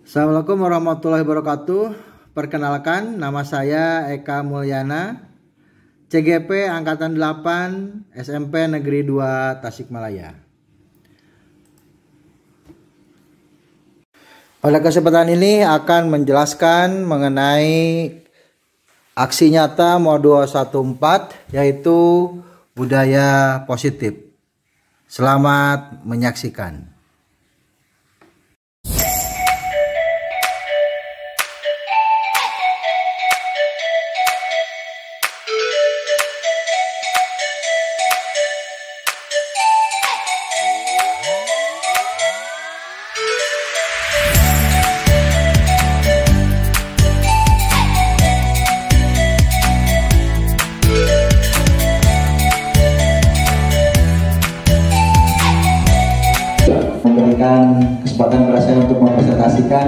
Assalamualaikum warahmatullahi wabarakatuh. Perkenalkan, nama saya Eka Mulyana, CGP Angkatan 8 SMP Negeri 2 Tasikmalaya. Pada kesempatan ini akan menjelaskan mengenai aksi nyata modul 14, yaitu budaya positif. Selamat menyaksikan. Memberikan kesempatan kepada saya untuk mempresentasikan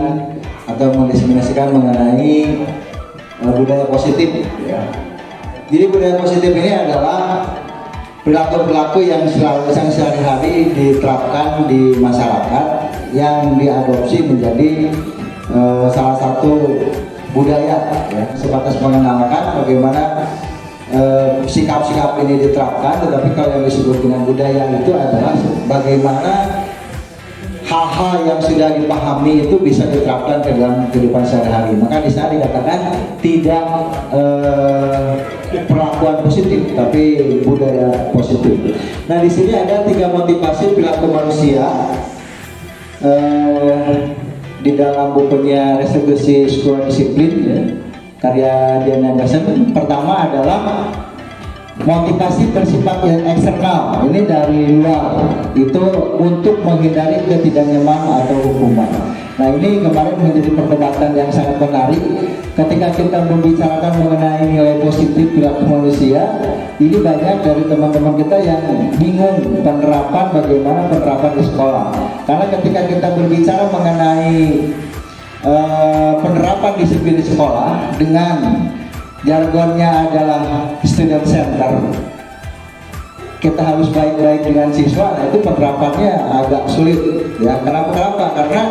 atau mendiseminasikan mengenai budaya positif, ya. Jadi budaya positif ini adalah perilaku-perilaku yang sehari-hari diterapkan di masyarakat yang diadopsi menjadi salah satu budaya, ya. Sebatas mengenalkan bagaimana sikap-sikap ini diterapkan, tetapi kalau yang disebut dengan budaya itu adalah bagaimana hal-hal yang sudah dipahami itu bisa diterapkan ke dalam kehidupan sehari-hari. Maka di sana dikatakan tidak perlakuan positif, tapi budaya positif. Nah, di sini ada 3 motivasi perilaku manusia di dalam bukunya Restitusi Sekolah Disiplin, ya, karya Diana Gassen. Pertama adalah motivasi bersifat eksternal, ini dari luar, itu untuk menghindari ketidaknyamanan atau hukuman. Nah, ini kemarin menjadi perdebatan yang sangat menarik ketika kita membicarakan mengenai nilai positif perilaku manusia. Ini banyak dari teman-teman kita yang bingung bagaimana penerapan di sekolah, karena ketika kita berbicara mengenai penerapan disiplin di sekolah dengan jargonnya adalah student center, kita harus baik-baik dengan siswa. Nah, itu penerapannya agak sulit, ya. Kenapa? Karena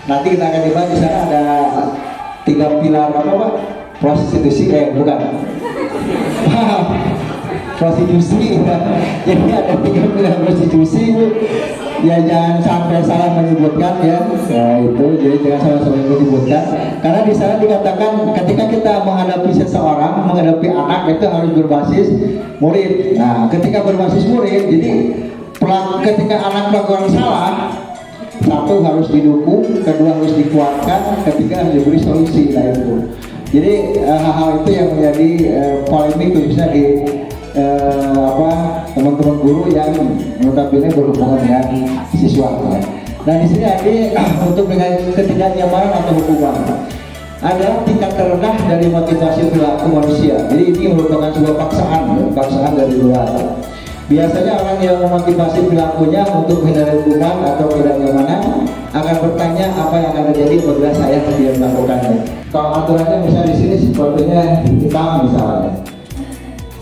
nanti kita akan dibahas di sana ada 3 pilar apa Pak? Prostitusi, bukan prostitusi, ya. Jadi ada 3 pilar prostitusi, ya, jangan sampai salah menyebutkan, ya. Nah, itu jadi jangan salah menyebutkan, karena di sana dikatakan ketika kita menghadapi seseorang, menghadapi anak, itu harus berbasis murid. Nah, ketika berbasis murid, jadi ketika anak melakukan salah, 1 harus didukung, 2 harus dikuatkan, 3 harus diberi solusi. Nah, itu jadi hal-hal itu yang menjadi polemik khususnya di teman-teman guru yang notabene berhubungan dengan siswa, ya. Nah, di sini ada untuk dengan ketidaknyamanan atau hukuman, ada tingkat terendah dari motivasi perilaku manusia. Jadi ini merupakan sebuah paksaan dari luar. Biasanya orang yang memotivasi perilakunya untuk menghindari hukuman atau ketidaknyamanan akan bertanya apa yang akan terjadi apabila saya tidak melakukannya. Kalau aturannya misalnya di sini sepertinya hitam misalnya.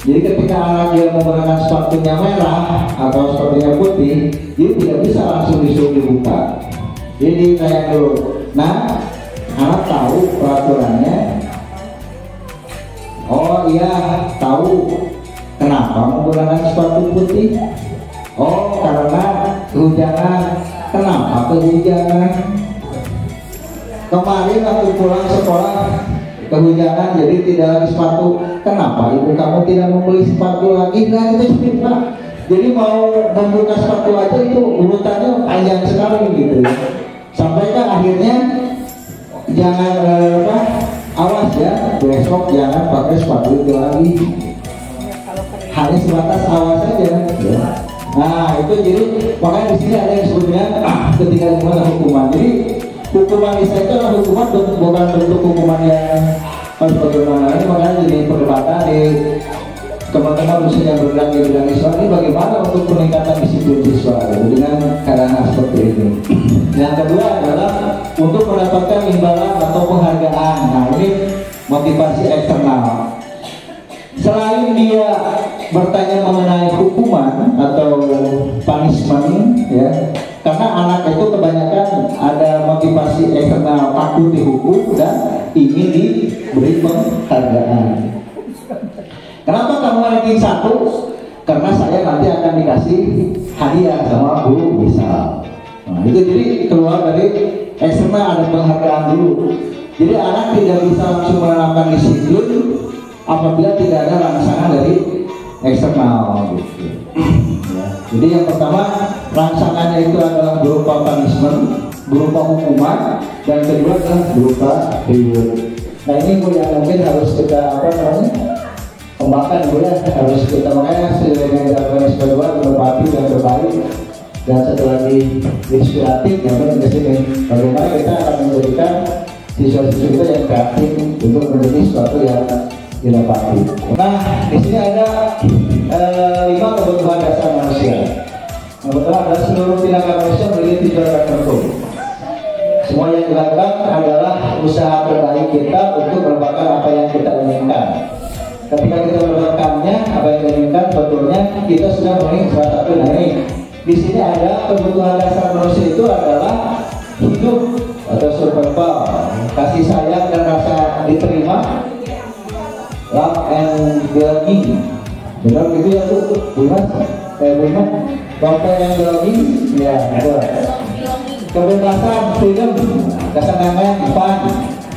Jadi ketika anak dia menggunakan sepatunya merah atau sepatunya putih, dia tidak bisa langsung disuruh dibuka. Jadi kayak dulu. Nah, anak tahu peraturannya. Oh iya, tahu. Kenapa menggunakan sepatu putih? Oh, karena kehujanan. Kenapa kehujanan? Kemarin waktu pulang sekolah kehujanan, jadi tidak lagi sepatu. Kenapa ibu kamu tidak membeli sepatu lagi? Nah, itu Pak. Jadi mau membuka sepatu aja itu urutannya panjang sekali gitu. Sampai kan akhirnya jangan awas ya, besok jangan pakai sepatu itu lagi. Hanya sebatas awas saja. Ya. Nah, itu jadi makanya di sini ada yang sebutnya ketidaknyamanan hukuman. Jadi hukuman itu adalah hukuman bukan bentuk hukuman yang bagaimana. Ini makanya jadi perdebatan di teman-teman khususnya yang bergerak di bidang siswa ini, bagaimana untuk peningkatan disiplin siswa dengan cara seperti ini. Yang kedua adalah untuk mendapatkan imbalan atau penghargaan. Nah, ini motivasi eksternal. Selain dia bertanya mengenai hukuman atau punishment, ya, karena karena anak itu kebanyakan ada motivasi eksternal, takut dihukum dan ingin diberi penghargaan. Kenapa kamu ranking 1? Karena saya nanti akan dikasih hadiah sama guru misal. Nah, itu jadi keluar dari eksternal, ada penghargaan dulu. Jadi anak tidak bisa langsung menerapkan disiplin apabila tidak ada rangsangan dari eksternal gitu. Ya. Jadi yang pertama rangsangannya itu adalah berupa punishment, berupa hukuman, dan kedua adalah berupa reward. Nah ini Bu yang mungkin harus kita kembangkan Bu ya, harus kita makanya dengan dilakukan S2 berpati dan berbaik, dan satu lagi inspiratif yang penting di sini bagaimana kita akan menjadikan siswa-siswa kita yang kreatif untuk menjadi sesuatu yang didapat. Nah, di sini ada 5 kebutuhan dasar manusia. Yang pertama adalah seluruh tindakan manusia memiliki tujuan tertentu. Semua yang dilakukan adalah usaha terbaik kita untuk mendapatkan apa yang kita inginkan. Ketika kita mendapatkannya, apa yang kita inginkan, betulnya kita sudah memenuhi salah satu dari. Di sini ada kebutuhan dasar manusia itu adalah hidup atau survival, kasih sayang dan rasa diterima, love and belonging. Benar gitu ya Bu? Bukan? Bukan? Bapak yang belonging? Ya, betul. Kebebasan, freedom, kesenangan, fun,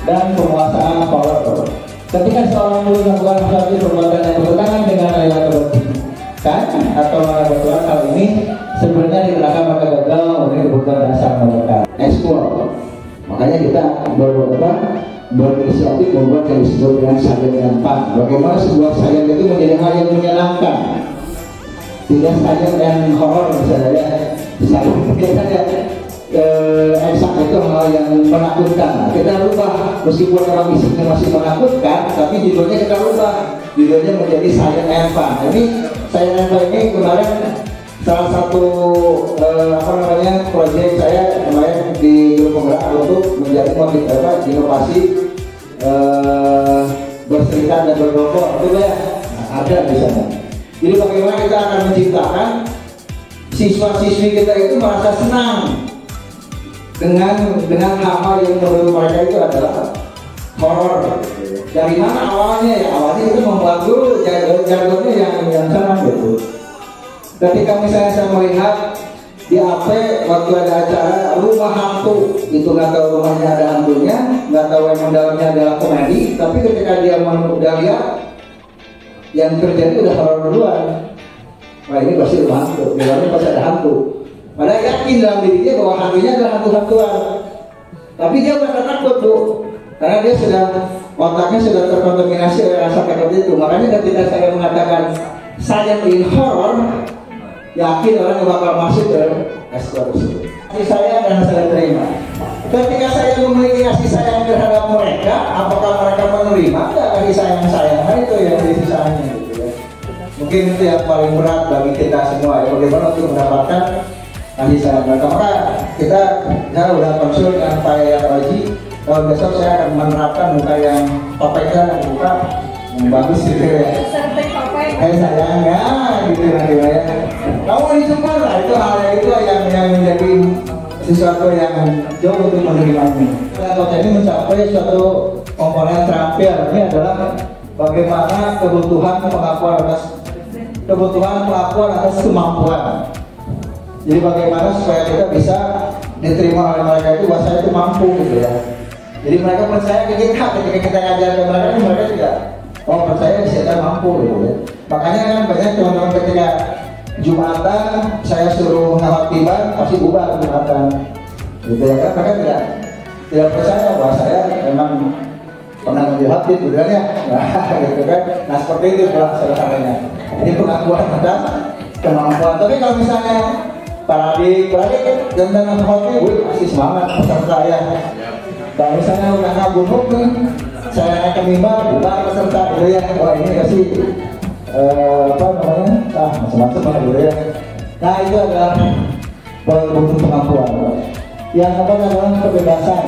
dan penguasaan power. Ketika seorang guru melakukan suatu perbuatan yang bertentangan dengan nilai kebaikan atau kebetulan hal ini sebenarnya digunakan maka gagal memenuhi kebutuhan dasar mereka. Explore. Makanya kita berinisiatif membuat yang disebut dengan sayang yang fun. Bagaimana sebuah sayang itu menjadi hal yang menyenangkan, tidak sayang yang horor misalnya. Sayang biasanya eksak itu hal yang menakutkan. Kita rubah, meskipun orang isinya masih menakutkan, tapi judulnya kita rubah, judulnya menjadi sayang yang fun. Jadi sayang yang fun ini kemarin salah satu proyek saya kemarin di grup penggerak untuk menjadi inovasi berserikat dan berkelompok itu ya ada di sana. Jadi bagaimana kita akan menciptakan siswa-siswi kita itu merasa senang dengan hal-hal yang menurut mereka itu adalah horor. Dari mana awalnya ya? Awalnya itu membuat dulu jargonnya yang senang gitu. Ketika misalnya saya melihat di AP waktu ada acara rumah hantu, itu nggak tahu rumahnya ada hantunya, nggak tahu yang dalamnya adalah komedi, tapi ketika dia udah lihat yang terjadi udah horor duluan. Wah ini pasti rumah hantu, di dalamnya pasti ada hantu. Padahal yakin dalam dirinya bahwa hantunya adalah hantu-hantuan, tapi dia merasa takut Bu, karena dia sudah otaknya sudah terkontaminasi oleh rasa takut itu. Makanya ketika saya mengatakan saya in horror, yakin orang yang bakal masuk ke S2 tersebut. Kasih sayang dan saya terima. Ketika saya memiliki kasih sayang terhadap mereka, apakah mereka menerima? Enggak kasih sayang saya. Nah itu yang jadi susahnya gitu ya. Mungkin itu yang paling berat bagi kita semua ya, bagaimana untuk mendapatkan kasih sayang mereka. Maka saya udah konsul dengan Pak Yayat Oji. Kalau besok saya akan menerapkan muka yang papanya buka yang bagus gitu ya. Sayangnya gitu nanti ya. Kamu dicukur lah, itu hal itu yang menjadi sesuatu yang jauh untuk menerimanya. Kalau ini mencapai suatu komponen terakhir ini adalah bagaimana kebutuhan pengakuan atas kemampuan. Jadi bagaimana supaya kita bisa diterima oleh mereka itu bahwa saya itu mampu gitu ya. Jadi mereka percaya ke kita ketika kita ngajar ke mereka juga percaya saya mampu gitu ya. Makanya kan banyak teman-teman ketika Jumatan saya suruh khatiban pasti bubar Jumatan gitu ya kan, mereka tidak percaya bahwa saya memang pernah menjadi khatib gitu kan ya. Nah gitu kan, nah seperti itu sederhananya. Ini pengakuan atas kemampuan. Tapi kalau misalnya paradik dan khatib masih semangat peserta ya. Kalau misalnya udah ngabubuk nih, saya naik ke mimbar, bubar peserta gitu ya. Wah ini kasih macam-macam lah gitu ya. Nah itu adalah butuh pengakuan. Yang kedua adalah kebebasan,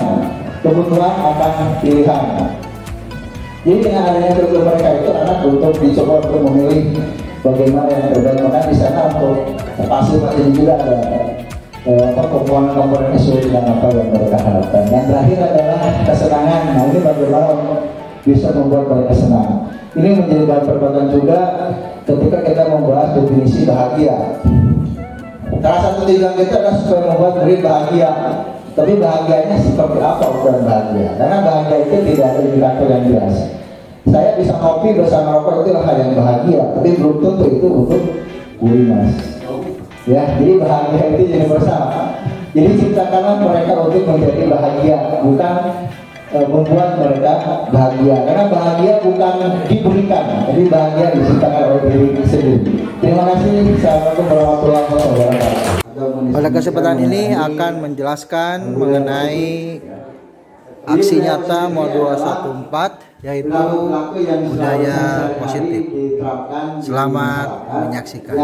kebutuhan akan pilihan. Jadi dengan adanya kurikulum mereka itu anak untuk dicoba untuk memilih bagaimana yang terbaik. Maka di sana untuk pasti juga ada komponen-komponen sesuai dengan apa yang mereka harapkan. Yang terakhir adalah kesenangan. Nah ini bagaimana bisa membuat mereka senang. Ini menjadi bahan perdebatan juga ketika kita membahas definisi bahagia. Salah satu tujuan kita adalah supaya membuat diri bahagia. Tapi bahagianya seperti apa ukuran bahagia? Karena bahagia itu tidak ada indikator yang biasa. Saya bisa ngopi bersama rokok itu hal yang bahagia, tapi belum tentu itu untuk Mas. Ya, jadi bahagia itu jadi bersama. Jadi ciptakanlah mereka untuk menjadi bahagia, bukan membuat mereka bahagia. Karena bahagia bukan diberikan, tapi bahagia diciptakan oleh diri sendiri. Terima kasih. Assalamualaikum warahmatullahi wabarakatuh. Pada kesempatan ini akan menjelaskan mengenai aksi nyata modul 14, yaitu budaya positif. Selamat menyaksikan.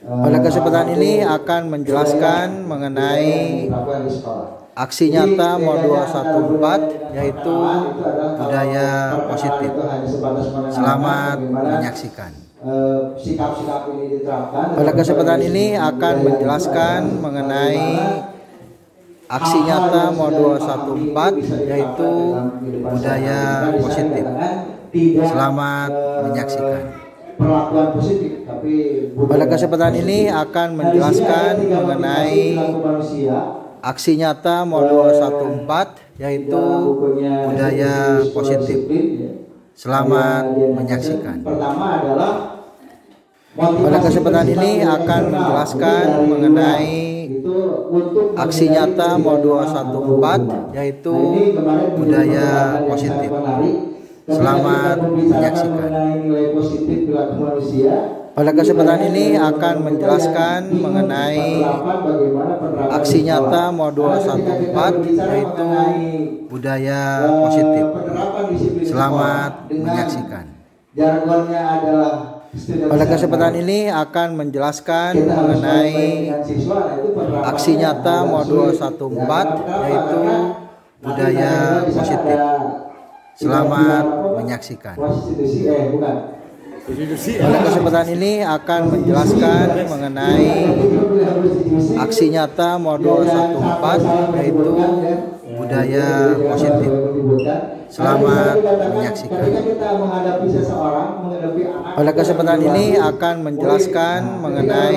Pada kesempatan ini akan menjelaskan mengenai aksi nyata modul 14, yaitu budaya positif. Selamat menyaksikan. Sikap-sikap ini diterapkan. Pada kesempatan ini akan menjelaskan mengenai aksi nyata modul 14, yaitu budaya positif. Selamat menyaksikan. Pada kesempatan ini akan menjelaskan mengenai aksi nyata modul 14, yaitu budaya positif. Selamat menyaksikan. Pada kesempatan ini akan menjelaskan mengenai aksi nyata modul 14, yaitu budaya positif. Selamat menyaksikan. Pada kesempatan ini akan menjelaskan mengenai aksi nyata modul 14, yaitu budaya positif. Selamat menyaksikan. Pada kesempatan ini akan menjelaskan mengenai aksi nyata modul 14, yaitu budaya positif. Selamat menyaksikan. Pada kesempatan ini akan menjelaskan mengenai aksi nyata modul 14, yaitu budaya positif. Selamat menyaksikan. Pada kesempatan ini akan menjelaskan mengenai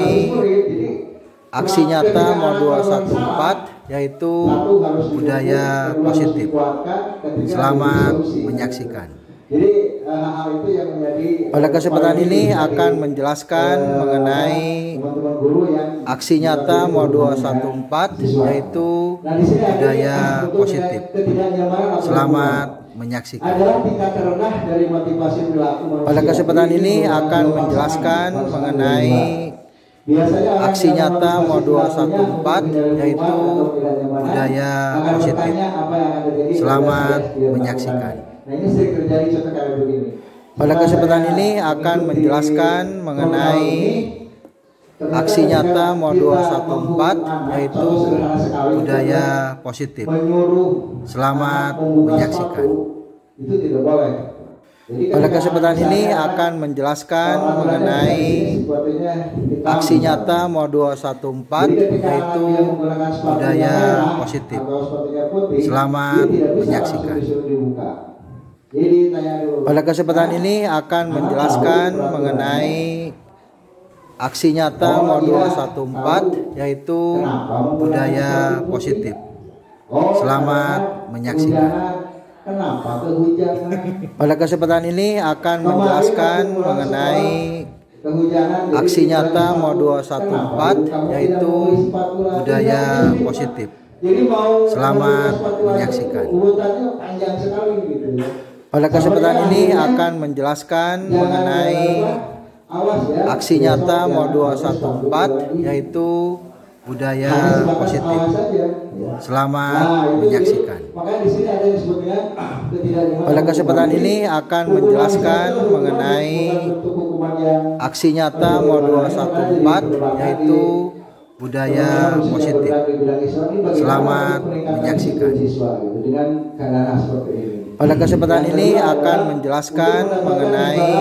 aksi nyata modul 14, yaitu budaya positif. Selamat menyaksikan. Pada kesempatan ini akan menjelaskan mengenai aksi nyata modul 14, yaitu budaya positif. Selamat menyaksikan. Pada kesempatan ini akan menjelaskan mengenai aksi nyata modul 14, yaitu budaya positif. Selamat menyaksikan. Pada kesempatan ini akan menjelaskan mengenai aksi nyata modul 14, yaitu budaya positif. Selamat menyaksikan. Pada kesempatan ini akan menjelaskan mengenai aksi nyata modul 14, yaitu budaya positif. Selamat menyaksikan. Pada kesempatan ini akan menjelaskan mengenai aksi nyata modul 14, yaitu budaya positif. Selamat menyaksikan. Pada kesempatan ini akan menjelaskan mengenai aksi nyata modul 14, yaitu budaya positif. Selamat menyaksikan. Pada kesempatan ini akan menjelaskan mengenai aksi nyata modul 14, yaitu budaya positif. Selamat menyaksikan. Pada kesempatan ini akan menjelaskan mengenai aksi nyata modul 14, yaitu budaya positif. Selamat menyaksikan. Pada kesempatan ini akan menjelaskan mengenai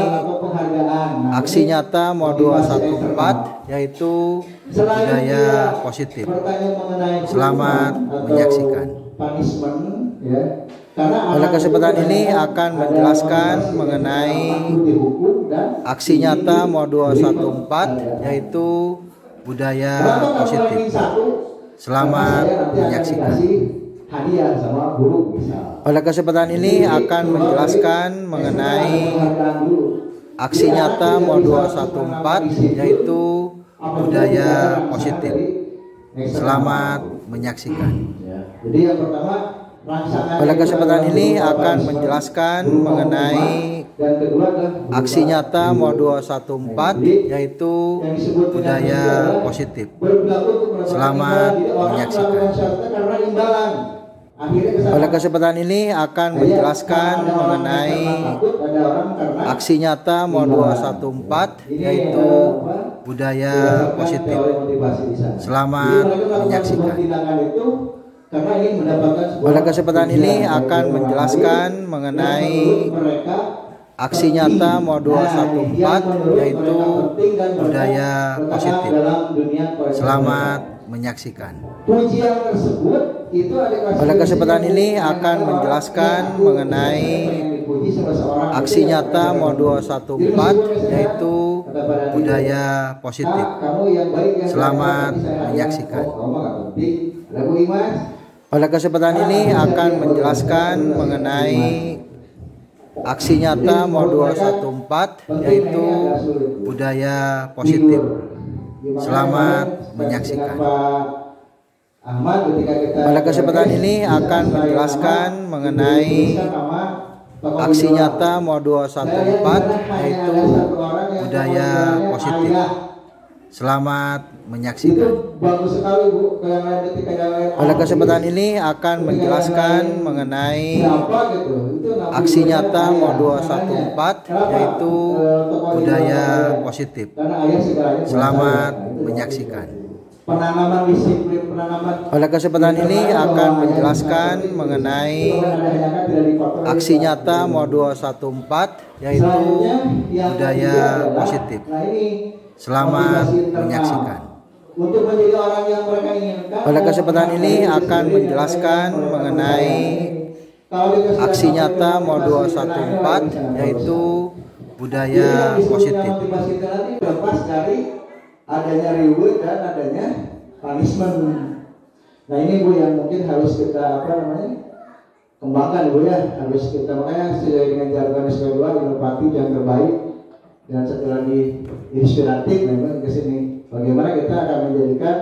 aksi nyata Modul 114 yaitu budaya positif. Selamat menyaksikan. Pada kesempatan ini akan menjelaskan mengenai aksi nyata Modul 114 yaitu budaya positif. Selamat menyaksikan. Pada kesempatan ini akan menjelaskan mengenai aksi nyata Modul 114 yaitu budaya positif. Selamat menyaksikan. Jadi yang pertama, pada kesempatan ini akan menjelaskan mengenai aksi nyata Modul 114 yaitu budaya positif. Selamat menyaksikan. Pada kesempatan ini akan menjelaskan mengenai aksi nyata Modul 114 yaitu budaya positif. Selamat menyaksikan. Pada kesempatan ini akan menjelaskan mengenai aksi nyata Modul 114 yaitu budaya positif. Selamat menyaksikan. Pada kesempatan ini akan menjelaskan mengenai aksi nyata Modul 114 yaitu budaya positif. Selamat menyaksikan. Pada kesempatan ini akan menjelaskan mengenai aksi nyata Modul 114 yaitu budaya positif. Selamat menyaksikan. Pada kesempatan ini akan menjelaskan mengenai aksi nyata Modul 114 yaitu budaya positif. Selamat menyaksikan. Pada kesempatan ini akan menjelaskan mengenai aksi nyata Modul 114 yaitu budaya positif. Selamat menyaksikan. Pada kesempatan ini akan menjelaskan mengenai aksi nyata Modul 114 yaitu budaya positif. Selamat menyaksikan. Pada kesempatan ini akan menjelaskan mengenai aksi nyata Modul 114 yaitu budaya positif. Lepas dari adanya reward dan adanya punishment. Nah ini Bu yang mungkin harus kita kembangkan Bu ya, harus kita makanya sesuai dengan jargon S2 inovasi yang terbaik dan satu lagi inspiratif memang ke sini. Bagaimana kita akan menjadikan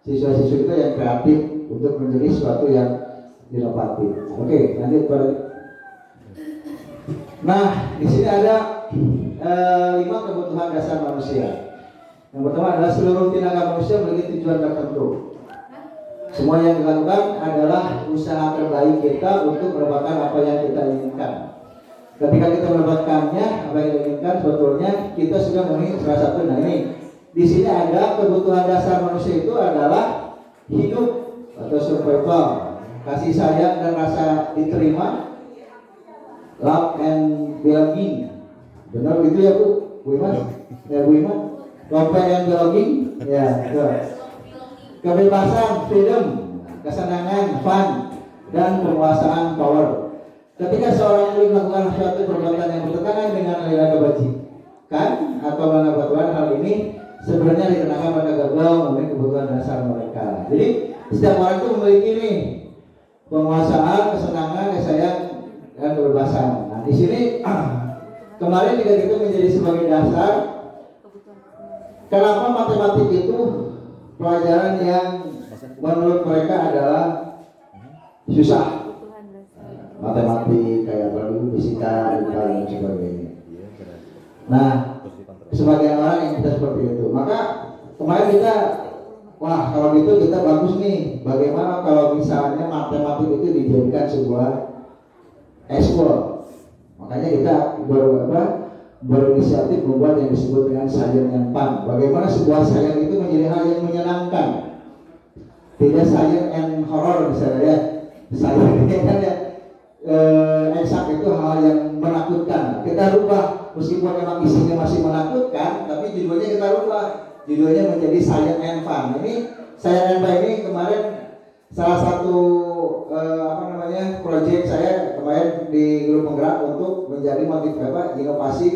siswa-siswa kita yang kreatif untuk menjadi sesuatu yang inovatif. Oke, lanjut pada. Nah, di sini ada 5 kebutuhan dasar manusia. Yang pertama adalah seluruh tindakan manusia memiliki tujuan tertentu. Semua yang dilakukan adalah usaha terbaik kita untuk mendapatkan apa yang kita inginkan. Ketika kita mendapatkannya, apa yang kita inginkan, sebetulnya kita sudah memenuhi salah satu. Nah ini, di sini ada kebutuhan dasar manusia itu adalah hidup atau survival, kasih sayang dan rasa diterima, love and belonging. Benar gitu ya Bu Iman? Ya Bu Iman? Love and belonging? Ya, betul. Kebebasan, freedom, kesenangan, fun, dan penguasaan, power. Ketika seorang yang melakukan suatu perbuatan yang bertentangan dengan nilai kebajikan atau menabatuan, hal ini sebenarnya dikenakan pada gagal memenuhi kebutuhan dasar mereka. Jadi setiap orang itu memiliki ini penguasaan, kesenangan, kesayang, dan kebebasan. Nah di sini kemarin jika itu menjadi sebagai dasar. Kenapa matematik itu pelajaran yang menurut mereka adalah susah? Matematik kayak fisika, dan sebagainya. Nah, sebagian orang yang kita seperti itu. Maka kemarin kita, wah kalau gitu kita bagus nih. Bagaimana kalau misalnya matematik itu dijadikan sebuah ekspor? Makanya kita berinisiatif membuat yang disebut dengan sains yang fun. Bagaimana sebuah sains itu menjadi hal yang menyenangkan, tidak sains and horror misalnya ya. Sains ini kan ya itu hal yang menakutkan. Kita rubah, meskipun memang isinya masih menakutkan, tapi judulnya kita rubah. Judulnya menjadi Science and Fun. Ini Science and Fun ini kemarin salah satu proyek saya kemarin di grup penggerak untuk menjadi inovasi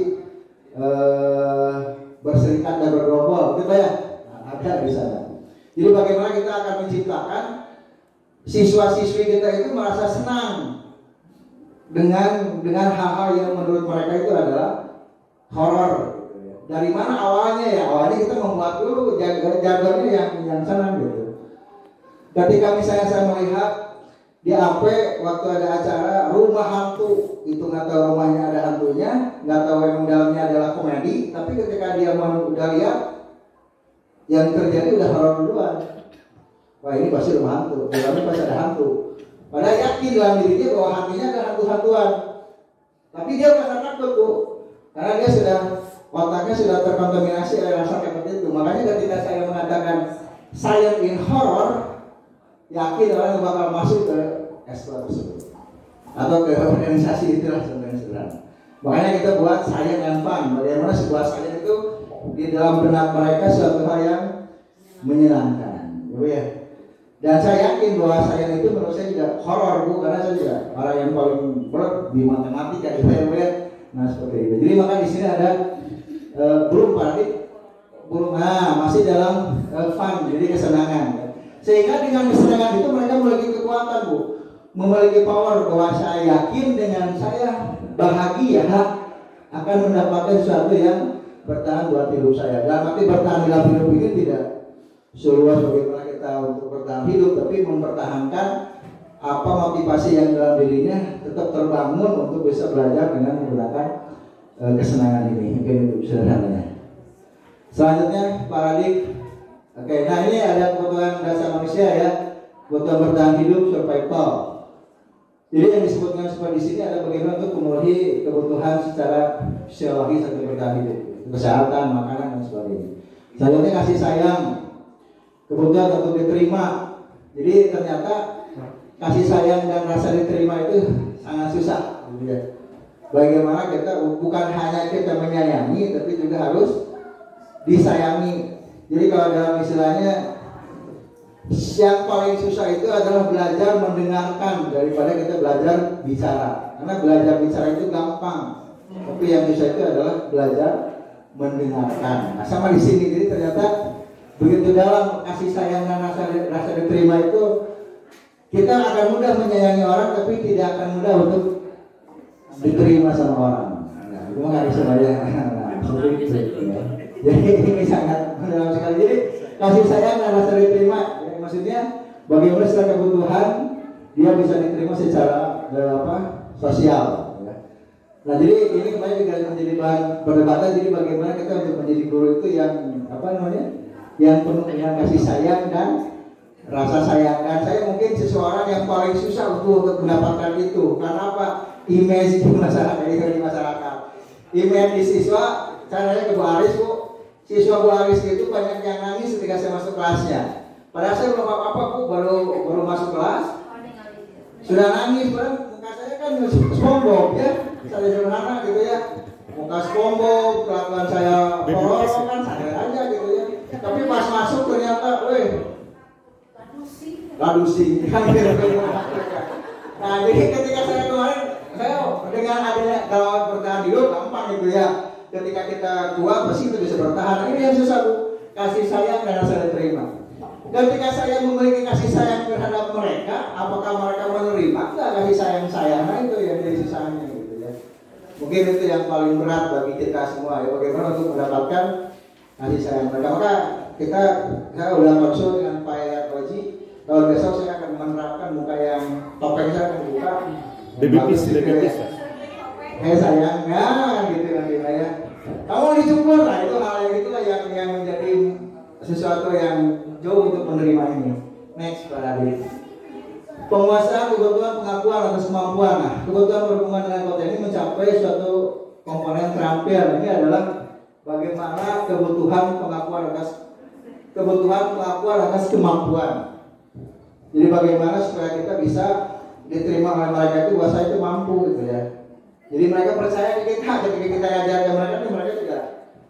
berserikat dan bergerombol, gitu ya. Ada di sana. Jadi bagaimana kita akan menciptakan siswa-siswi kita itu merasa senang dengan hal-hal yang menurut mereka itu adalah horor. Dari mana awalnya ya? Awalnya kita membuat dulu jargonnya yang senang gitu. Ketika misalnya saya melihat di AP waktu ada acara rumah hantu, itu nggak tahu rumahnya ada hantunya, nggak tahu yang dalamnya adalah komedi, tapi ketika dia udah lihat yang terjadi udah horor duluan. Wah, ini pasti rumah hantu, dalamnya pasti ada hantu. Padahal yakin dalam dirinya bahwa hantunya ada hantu-hantuan, tapi dia merasa takut tuh, karena dia otaknya sudah terkontaminasi oleh rasa takut itu. Makanya ketika saya mengatakan science in horror, yakin orang bakal masuk ke S2 tersebut atau ke organisasi itulah sebenarnya. Makanya kita buat science and fun. Bagaimana sebuah science itu di dalam benak mereka suatu hal yang menyenangkan, gitu ya. Dan saya yakin bahwa science itu menurut saya juga horor, Bu, karena saya juga orang yang paling berat di matematika, gitu ya. Nah seperti itu. Jadi maka di sini ada masih dalam fun, jadi kesenangan. Sehingga dengan kesenangan itu mereka memiliki kekuatan, Bu, memiliki power, bahwa saya yakin dengan saya bahagia akan mendapatkan sesuatu yang bertahan buat hidup saya. Dalam arti bertahan dalam hidup ini tidak seluas bagaimana kita untuk bertahan hidup, tapi mempertahankan apa motivasi yang dalam dirinya tetap terbangun untuk bisa belajar dengan menggunakan kesenangan ini. Mungkin itu sederhananya. Selanjutnya paradigma. Oke, nah ini ada kebutuhan dasar manusia ya, kebutuhan bertahan hidup, survival. Jadi yang disebutkan seperti di sini ada bagaimana untuk memenuhi kebutuhan secara fisiologis atau bertahan hidup, kesehatan, makanan dan sebagainya. Selanjutnya kasih sayang, kebutuhan untuk diterima. Jadi ternyata kasih sayang dan rasa diterima itu sangat susah. Bagaimana kita bukan hanya kita menyayangi, tapi juga harus disayangi. Jadi kalau dalam istilahnya yang paling susah itu adalah belajar mendengarkan daripada kita belajar bicara. Karena belajar bicara itu gampang, tapi yang susah itu adalah belajar mendengarkan. Nah, sama di sini, jadi ternyata begitu dalam kasih sayang dan rasa diterima itu kita akan mudah menyayangi orang, tapi tidak akan mudah untuk diterima sama orang. Nah, itu nggak bisa banyak. Jadi ini sangat mendalam sekali. Jadi kasih sayang dan rasa diterima, maksudnya bagaimana secara kebutuhan dia bisa diterima secara sosial. Nah jadi ini kemarin juga menjadi bahan perdebatan. Jadi bagaimana kita untuk menjadi guru itu yang yang penuh dengan kasih sayang dan rasa sayang. Dan saya mungkin seseorang yang paling susah untuk mendapatkan itu. Karena apa? Image di masyarakat. Image di siswa, caranya ke Bu Aris, Bu. Siswa Bu Aris itu banyak yang nangis ketika saya masuk kelasnya. Padahal saya belum apa-apa, Bu, baru masuk kelas sudah nangis, muka saya kan SpongeBob ya, saya sederhana gitu ya, muka SpongeBob, kelakuan saya poros kan sadar aja gitu ya. Tapi pas masuk ternyata, ladusi kan gitu. Nah jadi ketika saya kemarin, saya dengan adanya kalau bertahan hidup gampang gitu ya. Ketika kita kuat pasti itu bisa bertahan. Ini yang susah, Bu, kasih sayang dan rasa diterima. Ketika saya memiliki kasih sayang terhadap mereka, apakah mereka menerima? Enggak kasih sayang nah itu yang jadi susahnya gitu ya. Mungkin itu yang paling berat bagi kita semua ya, bagaimana untuk mendapatkan kasih sayang mereka. Maka saya udah konsul dengan Pak Yayat Koji. Tahun besok saya akan menerapkan muka yang topeng saya akan buka. Lebih sayang, gitu nanti ya. Kamu dicukur, nah itu hal yang itulah yang menjadi sesuatu yang jauh untuk menerima ini. Next, Pak Adi. Penguasaan kebutuhan pengakuan atas kemampuan. Nah, kebutuhan berhubungan dengan konten ini mencapai suatu komponen terampil. Ini adalah bagaimana kebutuhan pengakuan atas kemampuan. Jadi bagaimana supaya kita bisa diterima oleh mereka itu bahwa saya itu mampu gitu ya. Jadi mereka percaya di kita, ketika kita ajarkan mereka juga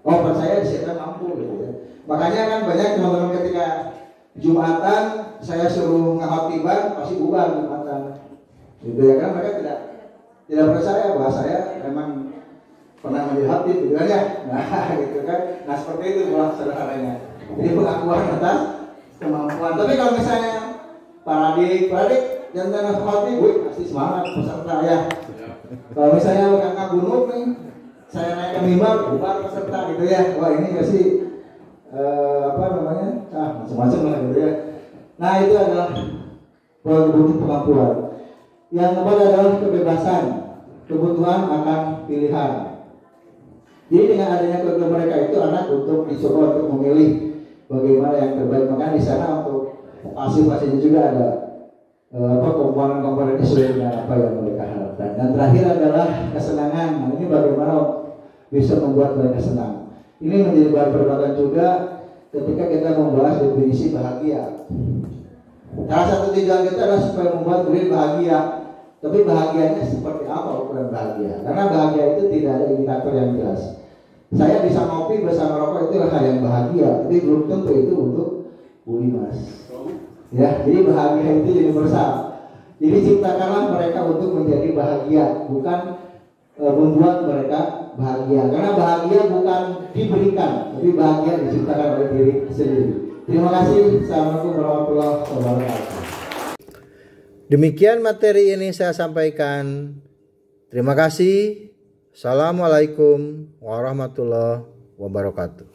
percaya di situ mampu gitu ya. Makanya kan banyak teman-teman ketika Jumatan saya suruh ngakhiban pasti bubar Jumatan. Gitu ya kan, mereka tidak percaya bahwa saya memang pernah menjadi khatib gitu kan ya. Nah gitu kan. Nah seperti itu pola sederhananya. Jadi pengakuan atas kemampuan. Tapi kalau misalnya paradik dan tanah khatib, pasti semangat peserta ya. Kalau misalnya angkat gunung nih, saya naik ke mimbar, bubar peserta gitu ya. Wah ini pasti macam-macam lah gitu ya. Nah itu adalah butuh kemampuan. Yang keempat adalah kebebasan, kebutuhan akan pilihan. Jadi dengan adanya keluarga mereka itu anak untuk disuruh untuk memilih bagaimana yang terbaik. Maka di sana untuk pasif-pasifnya juga ada komponen-komponen sesuai dengan apa yang mereka harapkan. Dan terakhir adalah kesenangan. Nah ini bagaimana bisa membuat mereka senang. Ini menjadi bahan perdebatan juga ketika kita membahas definisi bahagia. Salah satu tujuan kita adalah supaya membuat murid bahagia. Tapi bahagianya seperti apa ukuran bahagia? Karena bahagia itu tidak ada indikator yang jelas. Saya bisa ngopi bersama rokok itu hal yang bahagia, tapi belum tentu itu untuk Bu Imas. Ya, jadi bahagia itu universal. Jadi ciptakanlah mereka untuk menjadi bahagia, bukan membuat mereka bahagia. Karena bahagia bukan diberikan, tapi bahagia diciptakan oleh diri sendiri. Terima kasih. Assalamualaikum warahmatullahi wabarakatuh. Demikian materi ini saya sampaikan. Terima kasih. Assalamualaikum warahmatullahi wabarakatuh.